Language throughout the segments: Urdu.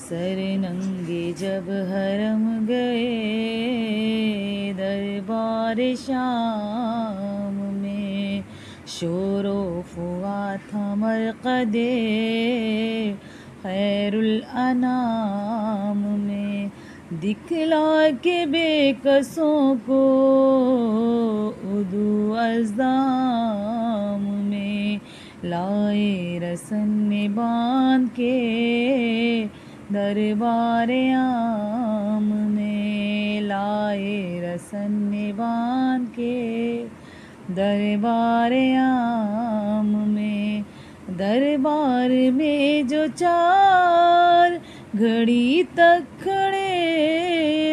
سر ننگے جب حرم گئے دربار شام میں، شور و فوا تھا مرقد خیر الانام میں، دکھلا کے بے کسوں کو ادو ازدام میں، لائے رسن باندھ کے دربار عام میں، لائے رسن باندھ کے دربار عام میں، دربار میں جو چار گھڑی تک کھڑے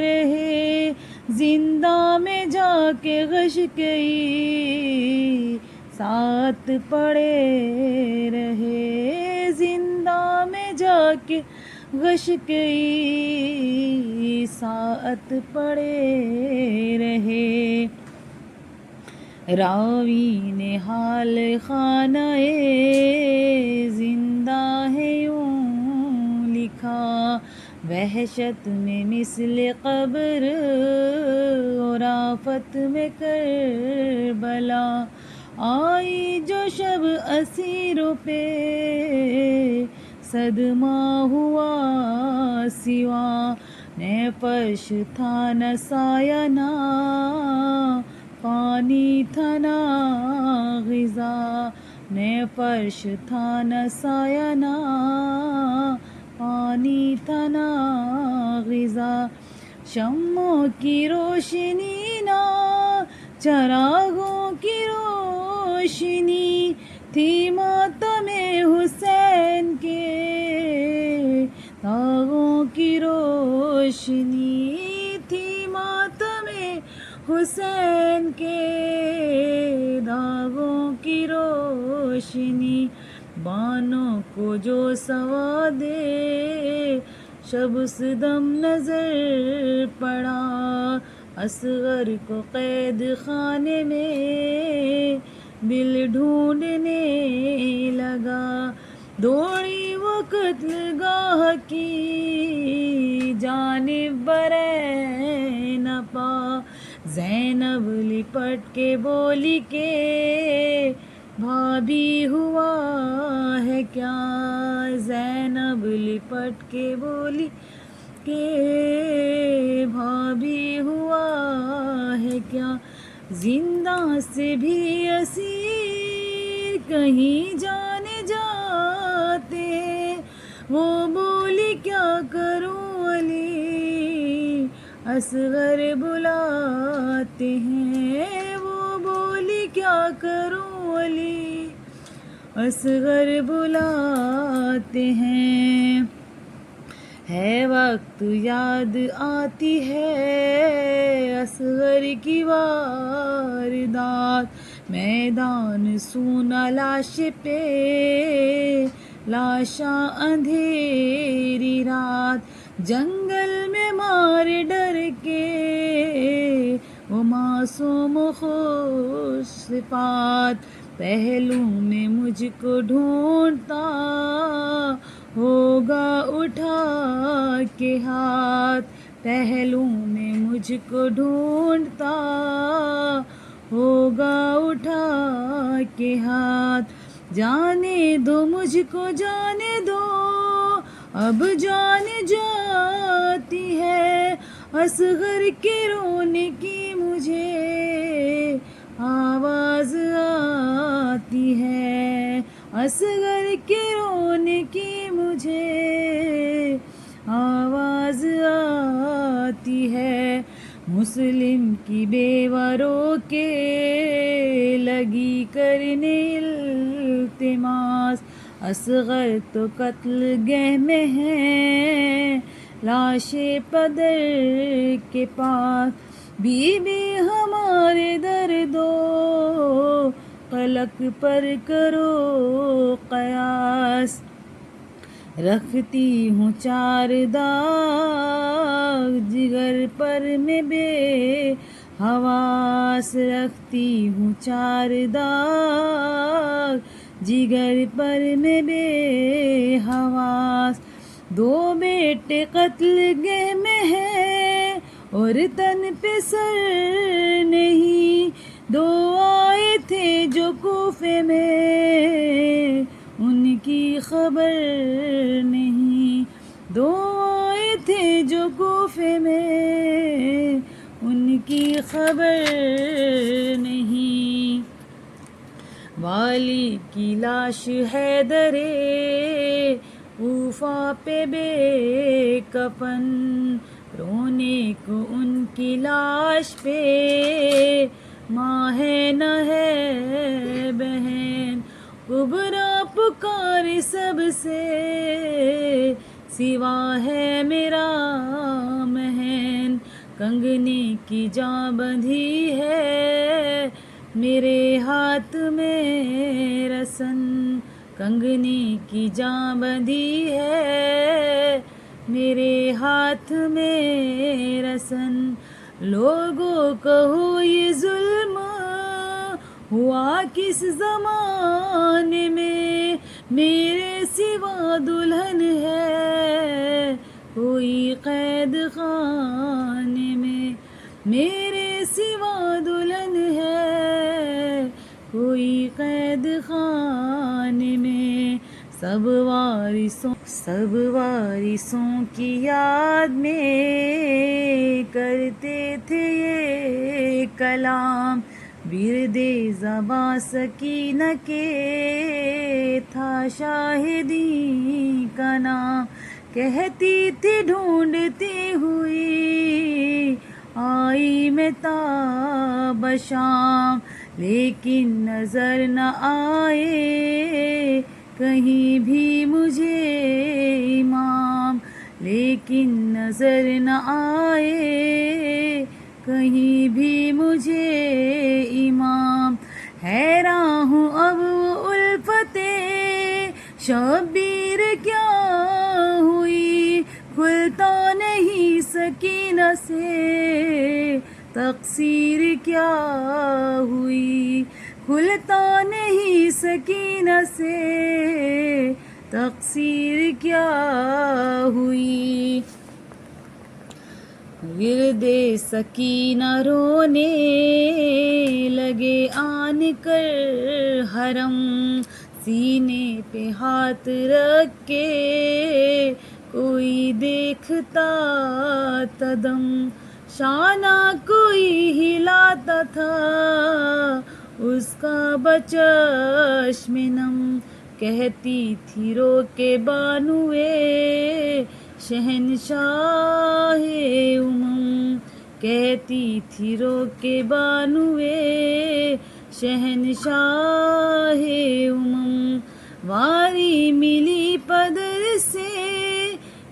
رہے، زندہ میں جا کے غش گئی ساتھ پڑے رہے، زندہ میں جا کے غش گئی ساتھ پڑے رہے۔ راوی نے حال خانہ زندہ ہے یوں لکھا، وحشت میں مثل قبر اور آفت میں کربلا، آئی جو شب اسیروں پہ صدمہ ہوا سوا، نہ فرش تھا نہ سایہ نہ پانی تھا نہ غذا، نہ فرش تھا نہ سایہ نہ پانی تھا نہ غذا، شمعوں کی روشنی نہ چراغوں کی روشنی تھی، ماتم حسین کے داغوں کی روشنی تھی، ماتم حسین کے داغوں کی روشنی، بانوں کو جو سواد شب صدم نظر پڑا، اصغر کو قید خانے میں دل ڈھونڈنے لگا، دوڑی وہ قتل گاہ کی جانب برے نہ پا، زینب لپٹ کے بولی کہ بھابھی ہوا ہے کیا، زینب لپٹ کے بولی کہ بھابھی ہوا ہے کیا، زندہ سے بھی اسیر کہیں جانے جاتے، وہ بولی کیا کروں علی اصغر بلاتے ہیں، وہ بولی کیا کروں علی اصغر بلاتے ہیں، ہے وقت یاد آتی ہے اصغر کی واردات، میدان سونا لاش پہ لاشاں اندھیری رات، جنگل میں مار ڈر کے وہ معصوم خوش صفات، پہلو میں مجھ کو ڈھونڈتا ہوگا اٹھا کے ہاتھ، پہلو میں مجھ کو ڈھونڈتا ہوگا اٹھا کے ہاتھ، جانے دو مجھ کو جانے دو، اب جان جاتی ہے اصغر کے رونے کی مجھے آواز آتی ہے، اصغر کے رونے کی مجھے آواز آتی ہے، مسلم کی بیوہ رو کے لگی کرنے التماس، اصغر تو قتل گہ میں ہے لاش پدر کے پاس، بی بی ہمارے درد و قلق پر کرو قیاس، رکھتی ہوں چار داغ جگر پر میں بے حواس، رکھتی ہوں چار داغ جگر پر میں بے حواس، دو بیٹے قتل گہ میں ہیں اور تن پہ سر نہیں، دو آئے تھے جو کوفے میں ان کی خبر نہیں، دو آئے تھے جو کوفے میں ان کی خبر نہیں۔ والی کی لاش حیدر کوفہ پہ بے کفن، رونے کو ان کی لاش پہ ماں ہے نہ ہے بہن، کبریٰ پکارے سب سے سوا ہے میرا مہن، کنگنے کی جاں بندھی ہے میرے ہاتھ میں رسن، کنگنے کی جاں بندھی ہے میرے ہاتھ میں رسن، لوگوں کہو یہ ظلم ہوا کس زمانے میں، میرے سوا دلہن ہے کوئی قید خانے میں، میرے سوا دلہن ہے کوئی قید خانے میں، سب وارثوں کی یاد میں کرتے تھے یہ کلام، ورد زباں سکینہ کے تھا شاہدی کا نام، کہتی تھی ڈھونڈتی ہوئی آئی میں تاب شام، لیکن نظر نہ آئے کہیں بھی مجھے امام، لیکن نظر نہ آئے کہیں بھی مجھے امام، حیران ہوں اب وہ الفت شبیر کیا ہوئی، کھلتا نہیں سکینہ سے تقصیر کیا ہوئی، کھلتا نہیں سکینہ سے تقصیر کیا ہوئی، ورد سکینہ رونے لگے آن کر حرم، سینے پہ ہاتھ رکھ کے کوئی دیکھتا تھا دم، شانہ کوئی ہلاتا تھا اس کا بچشم نم، کہتی تھی رو کے بانوئے شہنشاہ امم، کہتی تھی رو کے بانوئے شہنشاہ امم، واری ملی پدر سے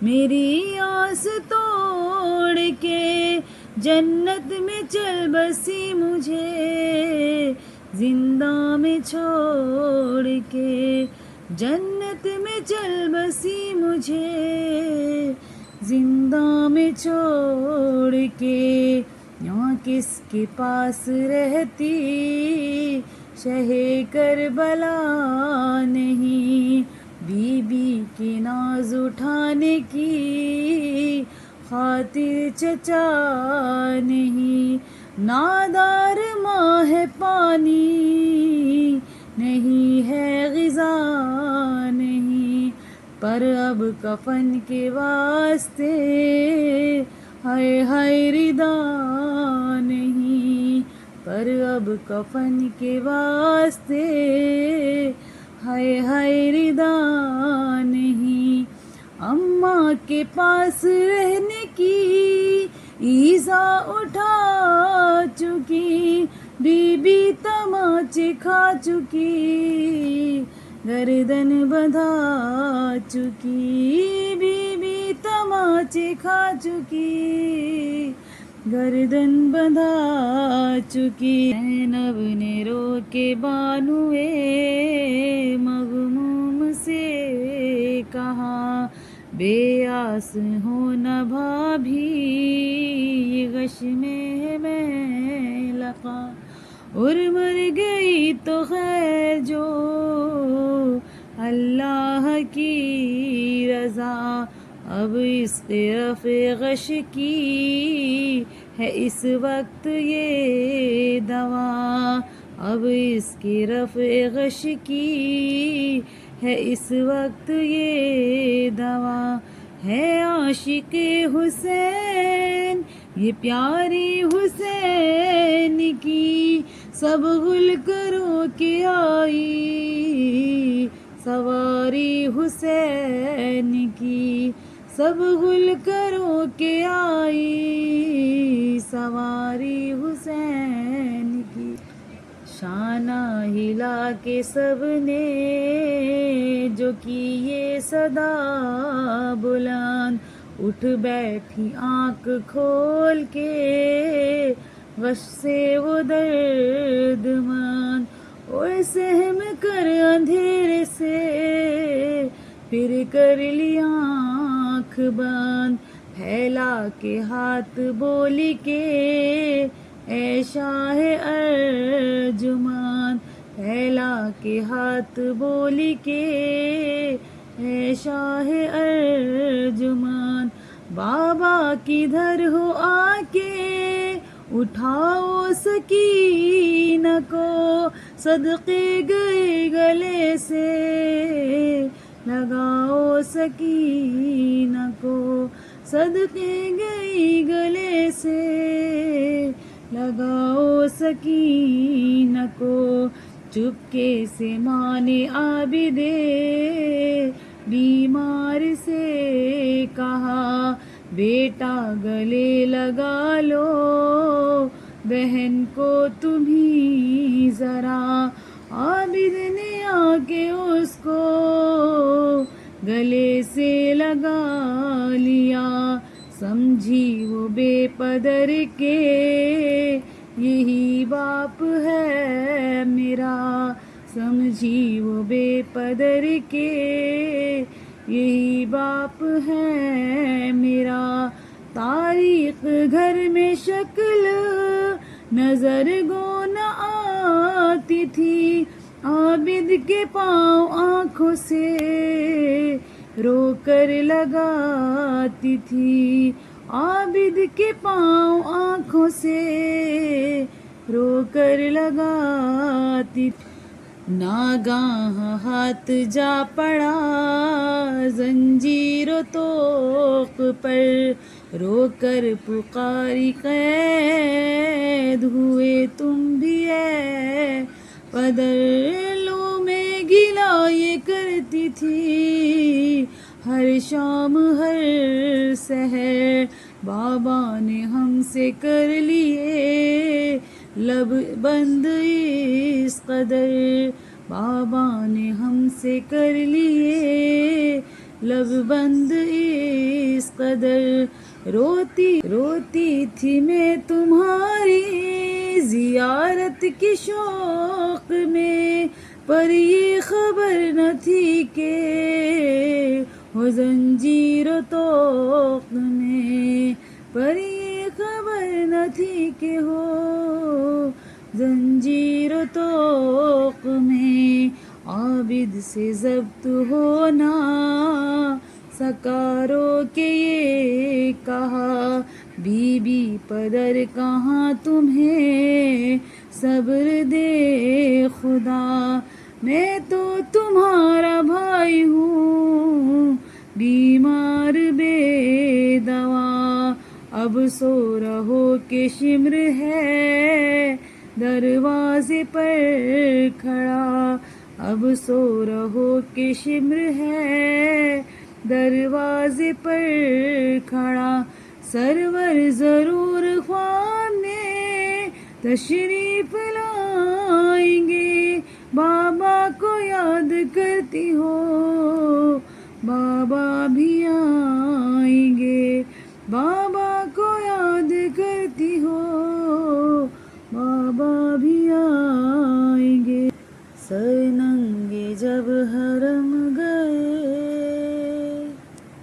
میری آس توڑ کے، جنت میں چل بسی مجھے زندہ میں چھوڑ کے، جنت میں چل بسی مجھے زندہ میں چھوڑ کے، یہاں کس کے پاس رہتی شہ کربلا نہیں، بی بی کے ناز اٹھانے کی خاطر چچا نہیں، نادار ماں ہے پانی نہیں ہے غذا نہیں، پر اب کفن کے واسطے ہائے ہائے ردا نہیں، پر اب کفن کے واسطے ہائے ہائے ردا نہیں، اماں کے پاس رہنے کی ایذا اٹھا چکی، بی بی تماچے کھا چکی گردن بندھا چکی، بی بی تماچے کھا چکی گردن بندھا چکی، زینب نے رو کے بانوئے مغموم سے کہا، بے آس ہو نہ بھابھی یہ غش میں میں لقا، اور مر گئی تو خیر جو اللہ کی رضا، اب اس رفع غش کی ہے اس وقت یہ دوا، اب اس کی رفع غش کی ہے اس وقت یہ دوا، ہے عاشق حسین یہ پیاری حسین کی، سب گل کرو کہ آئی سواری حسین کی، سب گل کرو کہ آئی سواری حسین کی۔ شانہ ہلا کے سب نے جو کی یہ صدا بلند، اٹھ بیٹھی آنکھ کھول کے غش سے وہ درد مند، اور سہم کر اندھیرے سے پھر کر لی آنکھ بند، پھیلا کے ہاتھ بولی کہ اے شاہ ارجمند، پھیلا کے ہاتھ بولی کہ اے شاہ ارجمند، بابا کدھر ہو آ کے اٹھاؤ سکینہ کو، صدقے گئے گلے سے لگاؤ سکینہ کو، صدقے گئی گلے سے لگاؤ سکینہ کو، چپکے سے ماں نے عابد بیمار سے کہا بیٹا گلے لگا لو بہن کو تمہیں ذرا، عابد نے آ کے اس کو گلے سے لگا لیا، سمجھی وہ بے پدر کے یہی باپ ہے میرا، سمجھی وہ بے پدر کے یہی باپ ہے میرا، تاریخ گھر میں شکل نظر گو نہ آتی تھی، عابد کے پاؤں آنکھوں سے رو کر لگاتی تھی، عابد کے پاؤں آنکھوں سے رو کر لگاتی تھی، ناگاہ ہاتھ جا پڑا زنجیر و طوق پر، رو کر پکاری قید ہوئے تم بھی اے پدر، لو میں گلا یہ کرتی تھی ہر شام ہر سحر، بابا نے ہم سے کر لیے لب بند اس قدر، بابا نے ہم سے کر لیے لب بند اس قدر، روتی تھی میں تمہاری زیارت کی شوق میں، پر یہ خبر نہ تھی کہ ہو زنجیر و طوق میں، پر یہ خبر نہ تھی کہ ہو زنجیر و طوق میں، عابد سے ضبط ہونا سکارو کہ یہ کہا بی بی پدر کہاں تمہیں صبر دے خدا، میں تو تمہارا بھائی ہوں بیمار بے دوا، اب سو رہو کہ شمر ہے دروازے پر کھڑا، اب سو رہو کہ شمر ہے دروازے پر کھڑا، سرور ضرور خواب میں تشریف لائیں گے، بابا کو یاد کرتی ہو بابا بھی آئیں گے، بابا کو یاد کرتی ہو بابا بھی آئیں گے، سر ننگے جب حرم